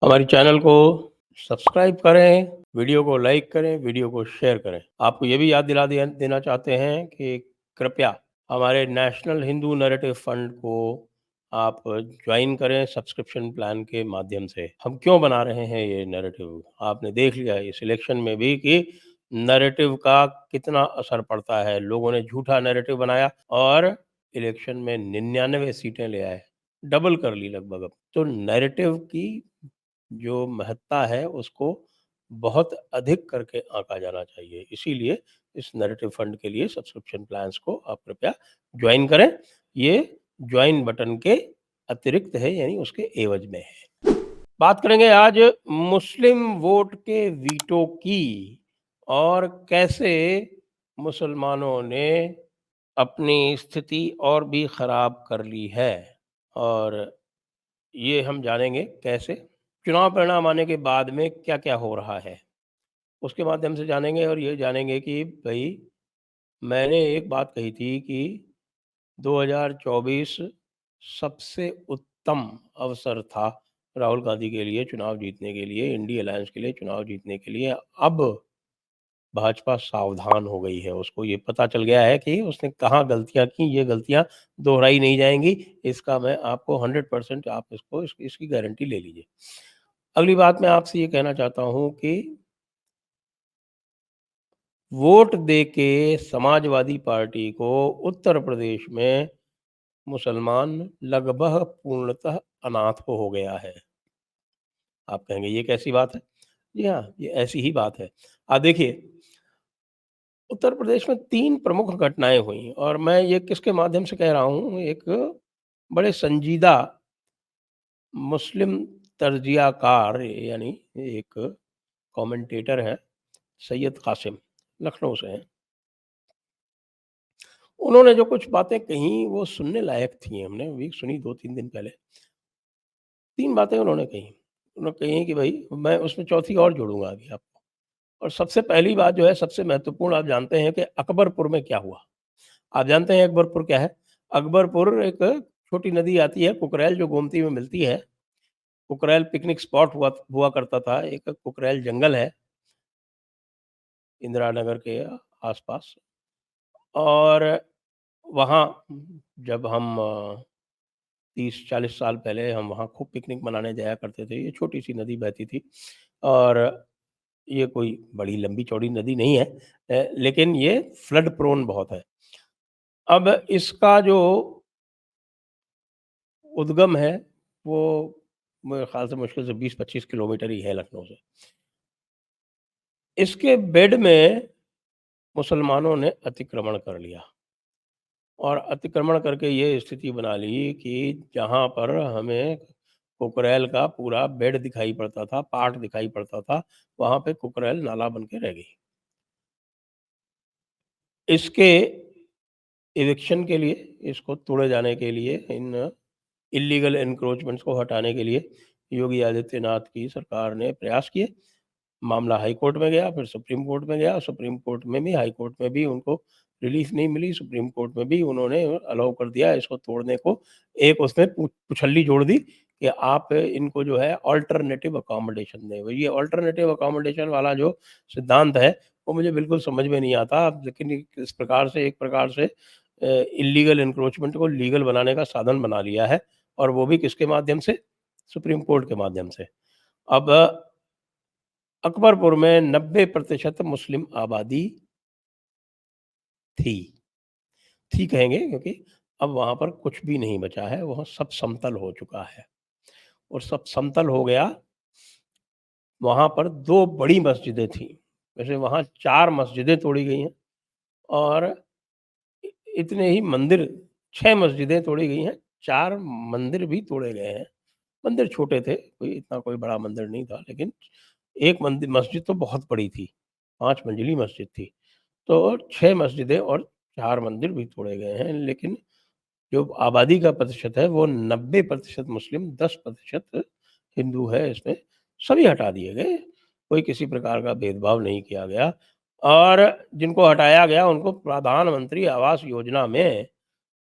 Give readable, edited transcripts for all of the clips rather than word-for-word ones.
हमारे चैनल को सब्सक्राइब करें, वीडियो को लाइक करें, वीडियो को शेयर करें। आपको ये भी याद दिला दिया देना चाहते हैं कि कृपया हमारे नेशनल हिंदू नैरेटिव फंड को आप ज्वाइन करें सब्सक्रिप्शन प्लान के माध्यम से। हम क्यों बना रहे हैं ये नैरेटिव? आपने देख लिया इस इलेक्शन में भी कि नैरेटिव का कितना असर पड़ता है। लोगों ने झूठा नैरेटिव बनाया और इलेक्शन में 99 सीटें ले आए, डबल कर ली लगभग अब। तो नैरेटिव की जो महत्ता है उसको बहुत अधिक करके आंका जाना चाहिए। इसीलिए इस नैरेटिव फंड के लिए सब्सक्रिप्शन प्लान्स को आप कृपया ज्वाइन करें। ये ज्वाइन बटन के अतिरिक्त है, यानी उसके एवज में है। बात करेंगे आज मुस्लिम वोट के वीटो की और कैसे मुसलमानों ने अपनी स्थिति और भी खराब कर ली है, और ये हम जानेंगे कैसे। चुनाव परिणाम आने के बाद में क्या-क्या हो रहा है, उसके माध्यम से जानेंगे। और ये जानेंगे कि भई मैंने एक बात कही थी कि 2024 सबसे उत्तम अवसर था राहुल गांधी के लिए चुनाव जीतने के लिए, इंडी अलायंस के लिए चुनाव जीतने के लिए। अब भाजपा सावधान हो गई है, उसको ये पता चल गया है कि उसने कहाँ गलतियाँ की, ये गलतियाँ दोहराई नहीं जाएँगी। इसका मैं आपको 100% आप इसकी गारंटी ले लीजिए। अगली बात मैं आपसे ये कहना चाहता हूँ कि वोट देके समाजवादी पार्टी को उत्तर प्रदेश में मुसलमान लगभग पूर्णतः अनाथ हो गया है। आप कहेंगे ये कैसी बात है? जी हाँ, ये ऐसी ही बात है। आप देखिए, उत्तर प्रदेश में 3 प्रमुख घटनाएँ हुई और मैं ये किसके माध्यम से कह रहा हूँ, एक बड़े संजीदा मुस्लिम तर्जियाकार यानी एक कमेंटेटर हैं, सैयद कासिम, लखनऊ से हैं। उन्होंने जो कुछ बातें कहीं वो सुनने लायक थी, हमने अभी सुनी 2-3 दिन पहले। 3 बातें उन्होंने कहीं। उन्होंने कही कि भई मैं उसमें चौथी और जोड़ूँगा अभी आपको। और सबसे पहली बात जो है, सबसे महत्वपूर्ण, आप जानते हैं कि अकबरपुर में क्या हुआ? आप जानते हैं अकबरपुर क्या है? अकबरपुर एक छोटी नदी आती है कुकरेल, जो गोमती में मिलती है। कुकरेल पिकनिक स्पॉट हुआ हुआ करता था। एक कुकरेल जंगल है, इंदिरा नगर के आस-पास। और वहाँ जब हम 30-40 साल पहले हम वहाँ खूब पिकनिक मनाने जाया करते थे। ये छोटी-सी नदी बहती थी और ये कोई बड़ी लंबी-चौड़ी नदी नहीं है, लेकिन ये फ्लड प्रोन बहुत है। अब इसका जो उद्गम है, वो मेरे ख़्याल से मुश्किल से 20-25 किलोमीटर ही है लखनऊ से। इसके बेड में मुसलमानों ने अतिक्रमण कर लिया और अतिक्रमण करके ये स्थिति बना ली कि जहाँ पर हमें कुकरेल का पूरा बेड दिखाई पड़ता था, पार्ट दिखाई पड़ता था, वहाँ पे कुकरेल नाला बन के रह गई। इसके इविक्शन के लिए, इसको तोड़े जाने के लिए, इन इल्लीगल एन्क्रोचमेंट्स को हटाने के लिए योगी आदित्यनाथ की सरकार ने प्रयास किए। मामला हाई कोर्ट में गया, फिर सुप्रीम कोर्ट में गया। सुप्रीम कोर्ट में भी, हाई कोर्ट में भी उनको रिलीफ नहीं मिली। सुप्रीम कोर्ट में भी उन्होंने अलाउ कर दिया इसको तोड़ने को। एक उसमें पुछल्ली जोड़ दी कि आप इनको जो है अल्टरनेटिव अकोमोडेशन दें। वो ये अल्टरनेटिव अकोमोडेशन वाला जो सिद्धांत है, वो मुझे बिल्कुल समझ में नहीं आता। लेकिन इस प्रकार से, एक प्रकार से इल्लीगल एन्क्रोचमेंट को लीगल बनाने का साधन बना लिया है, और वो भी किसके माध्यम से? सुप्रीम कोर्ट के माध्यम से। अब अकबरपुर में 90% मुस्लिम आबादी थी। थी कहेंगे क्योंकि अब वहाँ पर कुछ भी नहीं बचा है, वहाँ सब समतल हो चुका है। और सब समतल हो गया, वहाँ पर 2 बड़ी मस्जिदें थीं। वैसे वहाँ 4 मस्जिदें तोड़ी गई हैं और इ इतने ही मंदिर, 6 मस्जिदें तोड़ी गई हैं, 4 मंदिर भी तोड़े गए हैं। मंदिर छोटे थे, कोई इतना कोई बड़ा मंदिर नहीं था, लेकिन एक मस्जिद तो बहुत बड़ी थी, 5 मंजिली मस्जिद थी। तो 6 मस्जिदें और 4 मंदिर भी तोड़े गए हैं, लेकिन जो आबादी का प्रतिशत है वो 90% मुस्लिम, 10% हिंदू है इसमें। सभी हटा दिए गए, कोई किसी प्रकार का भेदभाव नहीं किया गया। और जिनको हटाया गया उनको प्रधानमंत्री आवास योजना में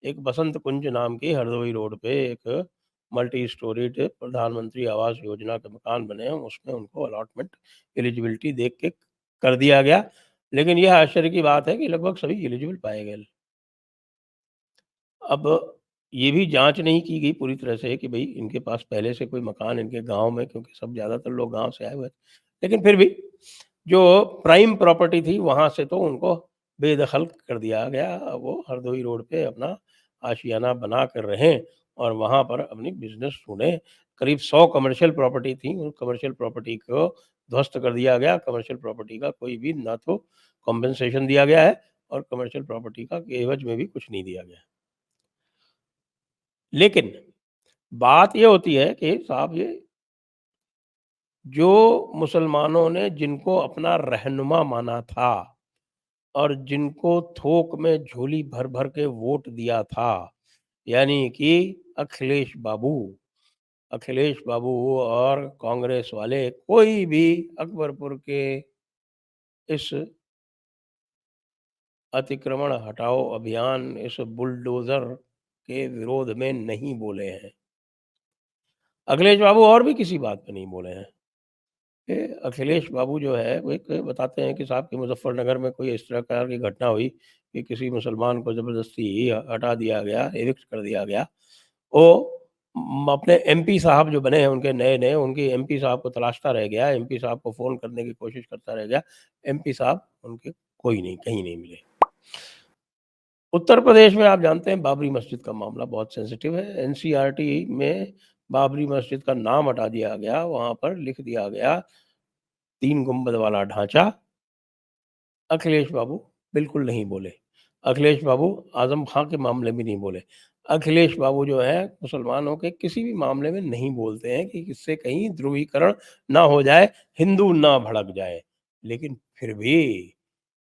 एक बसंत कुंज नाम की हरदोई रोड पे एक मल्टी स्टोरीड प्रधानमंत्री आवास योजना के मकान बने हैं, उसमें उनको अलॉटमेंट एलिजिबिलिटी देख के कर दिया गया। लेकिन यह आश्चर्य की बात है कि लगभग सभी एलिजिबल पाए गए। अब ये भी जाँच नहीं की गई पूरी तरह से कि भई इनके पास पहले से कोई मकान इनके गाँव में, क्योंकि सब ज़्यादातर लोग गाँव से आए हुए थे। लेकिन फिर भी जो प्राइम प्रॉपर्टी थी वहाँ से तो उनको बेदखल कर दिया गया। वो हरदोई रोड पे अपना आशियाना बना कर रहें और वहाँ पर अपनी बिज़नेस ढूँढें। करीब 100 कमर्शियल प्रॉपर्टी थी, उन कमर्शियल प्रॉपर्टी को ध्वस्त कर दिया गया। कमर्शियल प्रॉपर्टी का कोई भी ना तो कॉम्पेंसेशन दिया गया है और कमर्शियल प्रॉपर्टी का एवज़ में भी कुछ नहीं दिया गया। लेकिन बात ये होती है कि साहब ये जो मुसलमानों ने जिनको अपना रहनुमा माना था और जिनको थोक में झोली भर-भर के वोट दिया था, यानी कि अखिलेश बाबू अखिलेश बाबू और कांग्रेस वाले कोई भी अकबरपुर के इस अतिक्रमण हटाओ अभियान, इस बुलडोज़र के विरोध में नहीं बोले हैं। अखिलेश बाबू और भी किसी बात पे नहीं बोले हैं। ये अखिलेश बाबू जो है वो एक बताते हैं कि साहब कि मुज़फ्फ़रनगर में कोई इस प्रकार की घटना हुई कि किसी मुसलमान को ज़बरदस्ती हटा दिया गया, एविक्ट कर दिया गया। वो अपने एमपी साहब जो बने हैं उनके नए-नए, उनके एमपी साहब को तलाशता रह गया, एमपी साहब को फ़ोन करने की कोशिश करता रह गया। एमपी साहब उनके कोई नहीं, कहीं नहीं मिले। उत्तर प्रदेश में आप जानते हैं बाबरी मस्जिद का मामला बहुत सेंसिटिव है। एनसीईआरटी में बाबरी मस्जिद का नाम हटा दिया गया, वहाँ पर लिख दिया गया 3 गुंबद वाला ढांचा। अखिलेश बाबू बिल्कुल नहीं बोले। अखिलेश बाबू आज़म खां के मामले में नहीं बोले। अखिलेश बाबू जो है मुसलमानों के किसी भी मामले में नहीं बोलते हैं कि इससे कहीं ध्रुवीकरण ना हो जाए, हिंदू ना भड़क जाए। लेकिन फिर भी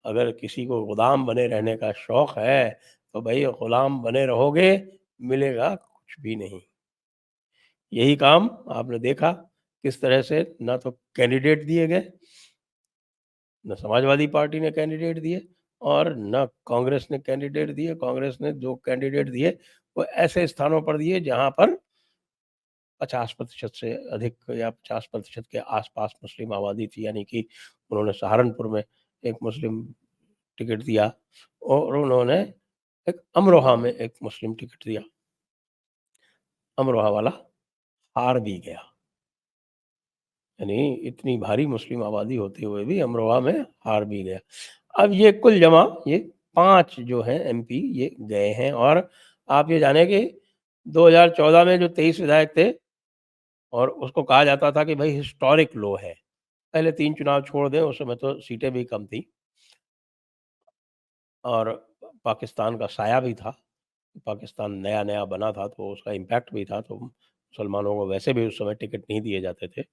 अगर किसी को गुलाम बने रहने का शौक है, तो भई गुलाम बने रहोगे, मिलेगा कुछ भी नहीं। यही काम आपने देखा किस तरह से ना तो कैंडिडेट दिए गए, ना समाजवादी पार्टी ने कैंडिडेट दिए और ना कांग्रेस ने कैंडिडेट दिए। कांग्रेस ने जो कैंडिडेट दिए, वो ऐसे स्थानों पर दिए जहाँ पर 50% से अधिक या 50% के आस-पास मुस्लिम आबादी थी। यानी कि उन्होंने सहारनपुर में एक मुस्लिम टिकट दिया और उन्होंने एक अमरोहा में एक मुस्लिम टिकट दिया। अमरोहा वाला हार भी गया। यानी इतनी भारी मुस्लिम आबादी होते हुए भी अमरोहा में हार भी गया। अब ये कुल जमा ये 5 जो हैं एमपी ये गए हैं और आप ये जानें कि 2014 में जो 23 विधायक थे और उसको कहा जाता था कि भई हिस्टोरिक लो है। पहले 3 चुनाव छोड़ दें, उस समय तो सीटें भी कम थी और पाकिस्तान का साया भी था। पाकिस्तान नया-नया बना था तो उसका इम्पैक्ट भी था, तो मुसलमानों को वैसे भी उस समय टिकट नहीं दिए जाते थे।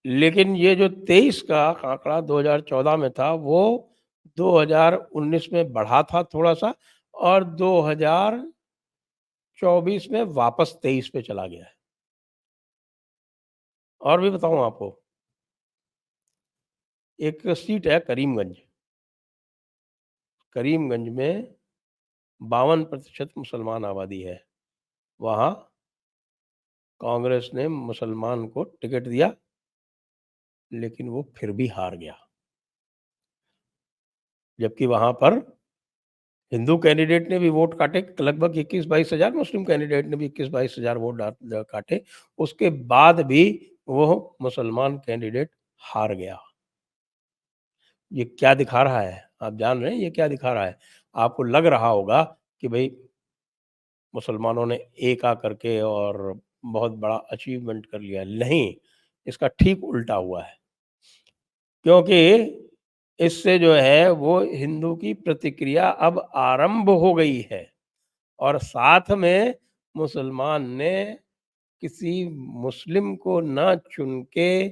लेकिन ये जो 23 का आंकड़ा 2014 में था, वो 2019 में बढ़ा था थोड़ा-सा और 2024 में वापस 23 पे चला गया है। और भी बताऊँ आपको, एक सीट है करीमगंज। करीमगंज में 52% मुसलमान आबादी है। वहाँ कांग्रेस ने मुसलमान को टिकट दिया, लेकिन वो फिर भी हार गया। जबकि वहाँ पर हिंदू कैंडिडेट ने भी वोट काटे लगभग 21-22 हज़ार, मुस्लिम कैंडिडेट ने भी 21-22 हज़ार वोट काटे। उसके बाद भी वो मुसलमान कैंडिडेट हार गया। ये क्या दिखा रहा है? आप जान रहे हैं ये क्या दिखा रहा है? आपको लग रहा होगा कि भई मुसलमानों ने एक आकर के और बहुत बड़ा अचीवमेंट कर लिया। नहीं, इसका ठीक उल्टा हुआ है। क्योंकि इससे जो है वो हिंदू की प्रतिक्रिया अब आरंभ हो गई है और साथ में मुसलमान ने किसी मुस्लिम को ना चुन के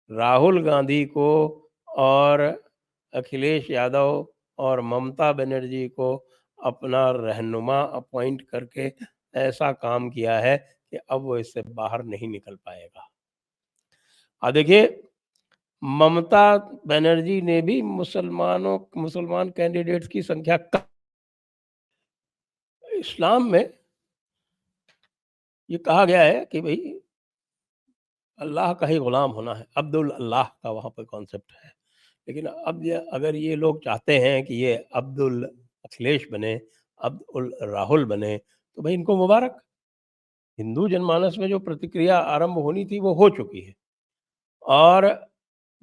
राहुल गांधी को और अखिलेश यादव और ममता बनर्जी को अपना रहनुमा अपॉइंट करके ऐसा काम किया है कि अब वो इससे बाहर नहीं निकल पाएगा। देखिए, ममता बनर्जी ने भी मुसलमान कैंडिडेट्स की संख्या कम। इस्लाम में ये कहा गया है कि भई अल्लाह का ही गुलाम होना है, अब्दुल अल्लाह का वहाँ पे कॉन्सेप्ट है। लेकिन अब ये अगर ये लोग चाहते हैं कि ये अब्दुल अखिलेश बने, अब्दुल राहुल बने, तो भई इनको मुबारक। हिंदू जनमानस में जो प्रतिक्रिया आरंभ होनी थी वो हो चुकी है। और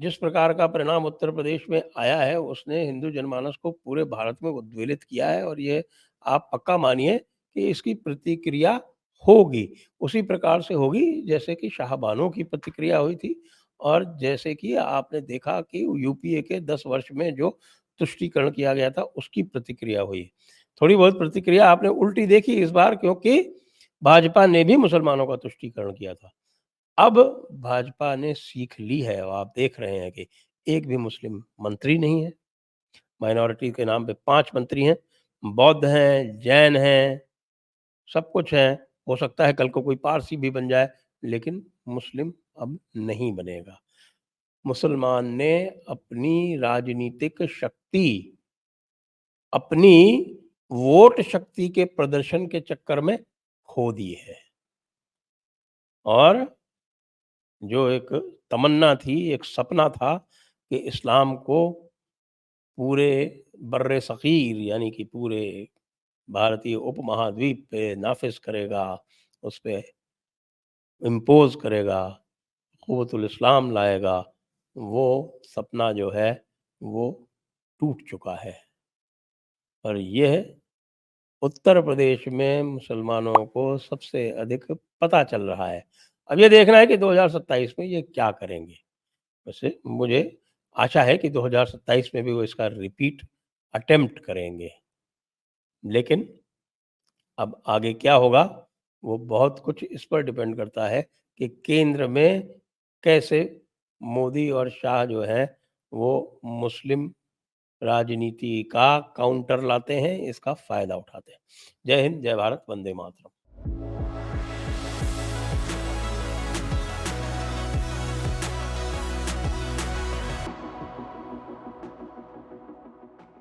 जिस प्रकार का परिणाम उत्तर प्रदेश में आया है, उसने हिंदू जनमानस को पूरे भारत में उद्वेलित किया है और ये आप पक्का मानिए कि इसकी प्रतिक्रिया होगी। उसी प्रकार से होगी जैसे कि शाहबानो की प्रतिक्रिया हुई थी और जैसे कि आपने देखा कि यूपीए के 10 वर्ष में जो तुष्टीकरण किया गया था, उसकी प्रतिक्रिया हुई। थोड़ी बहुत प्रतिक्रिया आपने उल्टी देखी इस बार, क्योंकि भाजपा ने भी मुसलमानों का तुष्टीकरण किया था। अब भाजपा ने सीख ली है और आप देख रहे हैं कि एक भी मुस्लिम मंत्री नहीं है। माइनॉरिटी के नाम पे 5 मंत्री हैं, बौद्ध हैं, जैन हैं, सब कुछ है। हो सकता है कल को कोई पारसी भी बन जाए, लेकिन मुस्लिम अब नहीं बनेगा। मुसलमान ने अपनी राजनीतिक शक्ति, अपनी वोट शक्ति के प्रदर्शन के चक्कर में खो दी है। और जो एक तमन्ना थी, एक सपना था कि इस्लाम को पूरे बर्र-ए-सग़ीर यानी कि पूरे भारतीय उपमहाद्वीप पे नाफ़िज़ करेगा, उस पे इम्पोज़ करेगा, क़ुव्वतुल इस्लाम लाएगा, वो सपना जो है वो टूट चुका है। और यह उत्तर प्रदेश में मुसलमानों को सबसे अधिक पता चल रहा है। अब ये देखना है कि 2027 में ये क्या करेंगे। वैसे मुझे आशा है कि 2027 में भी वो इसका रिपीट अटेम्प्ट करेंगे। लेकिन अब आगे क्या होगा, वो बहुत कुछ इस पर डिपेंड करता है कि केंद्र में कैसे मोदी और शाह जो हैं, वो मुस्लिम राजनीति का काउंटर लाते हैं, इसका फ़ायदा उठाते हैं। जय हिंद, जय भारत, वंदे मातरम।